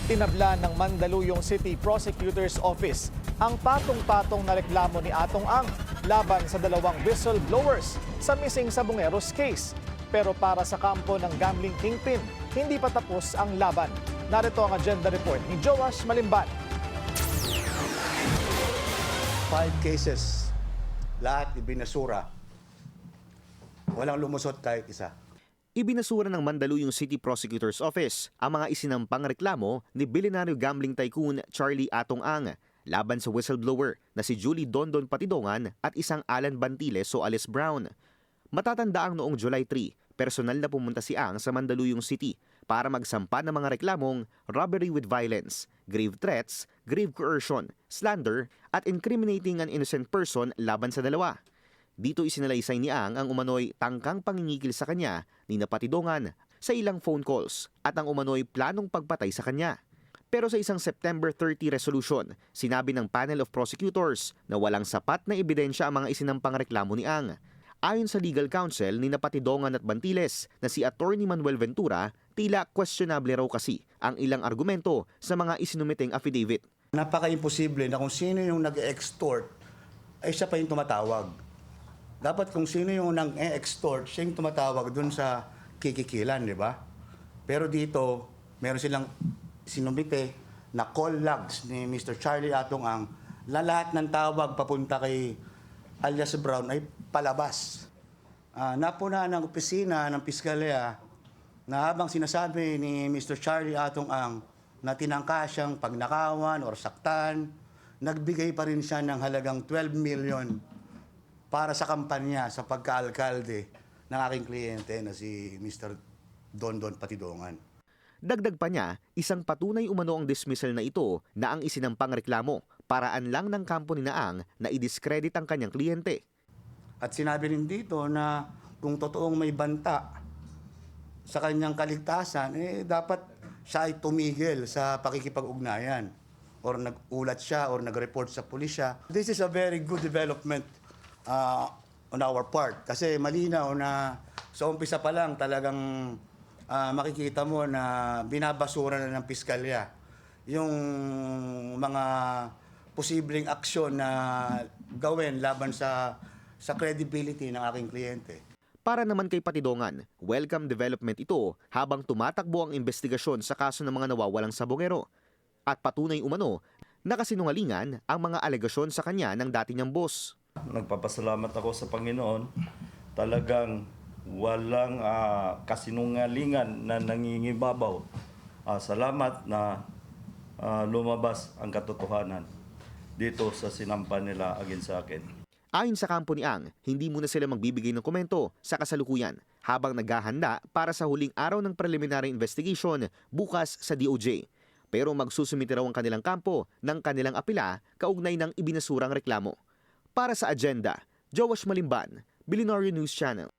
Tinabla ng Mandaluyong City Prosecutor's Office ang patong-patong na reklamo ni Atong Ang laban sa dalawang whistleblowers sa missing Sabongeros case. Pero para sa kampo ng gambling kingpin, hindi pa tapos ang laban. Narito ang agenda report ni Joash Malimban. 5 cases, lahat ibinasura. Walang lumusot kahit isa. Ibinasura ng Mandaluyong City Prosecutor's Office ang mga isinampang reklamo ni bilyonaryo gambling tycoon Charlie Atong Ang laban sa whistleblower na si Julie Dondon Patidongan at isang Alan Bantiles o Alice Brown. Matatandaang noong July 3, personal na pumunta si Ang sa Mandaluyong City para magsampa ng mga reklamong robbery with violence, grave threats, grave coercion, slander at incriminating an innocent person laban sa dalawa. Dito isinalaysay ni Ang umano'y tangkang pangingikil sa kanya ni Napatidongan sa ilang phone calls at ang umano'y planong pagpatay sa kanya. Pero sa isang September 30 resolution, sinabi ng panel of prosecutors na walang sapat na ebidensya ang mga isinampang reklamo ni Ang. Ayon sa legal counsel ni Napatidongan at Bantiles na si Attorney Manuel Ventura, tila questionable raw kasi ang ilang argumento sa mga isinumiteng affidavit. Napaka-imposible na kung sino yung nag-extort, ay siya pa yung tumatawag. Dapat kung sino yung nang-extort, siya yung tumatawag dun sa kikikilan, di ba? Pero dito, meron silang sinumite na call logs ni Mr. Charlie Atong Ang na lahat ng tawag papunta kay alias Brown ay palabas. Napuna ng opisina ng Piskalya na habang sinasabi ni Mr. Charlie Atong Ang na tinangka siyang pagnakawan or saktan, nagbigay pa rin siya ng halagang 12 million para sa kampanya sa pagka-alkalde ng aking kliyente na si Mr. Dondon Patidongan. Dagdag pa niya, isang patunay umano ang dismissal na ito na ang isinampang reklamo, paraan lang ng kampo ni Ang na i-discredit ang kanyang kliyente. At sinabi rin dito na kung totoong may banta sa kanyang kaligtasan, dapat siya ay tumigil sa pakikipag-ugnayan or nag-ulat siya or nag-report sa pulisya. This is a very good development on our part. Kasi malinaw na sa umpisa pa lang talagang makikita mo na binabasura na ng piskalya yung mga posibleng aksyon na gawin laban sa credibility ng aking kliyente. Para naman kay Patidongan, welcome development ito habang tumatakbo ang investigasyon sa kaso ng mga nawawalang sabongero. At patunay umano na kasinungalingan ang mga alegasyon sa kanya ng dati niyang boss. Nagpapasalamat ako sa Panginoon. Talagang walang kasinungalingan na nangingibabaw. Salamat na lumabas ang katotohanan dito sa sinampa nila against sa akin. Ayon sa kampo ni Ang, hindi muna sila magbibigay ng komento sa kasalukuyan habang naghahanda para sa huling araw ng preliminary investigation bukas sa DOJ. Pero magsusumite raw ang kanilang kampo ng kanilang apela kaugnay ng ibinasurang reklamo. Para sa agenda, Joash Malimban, Billionaire News Channel.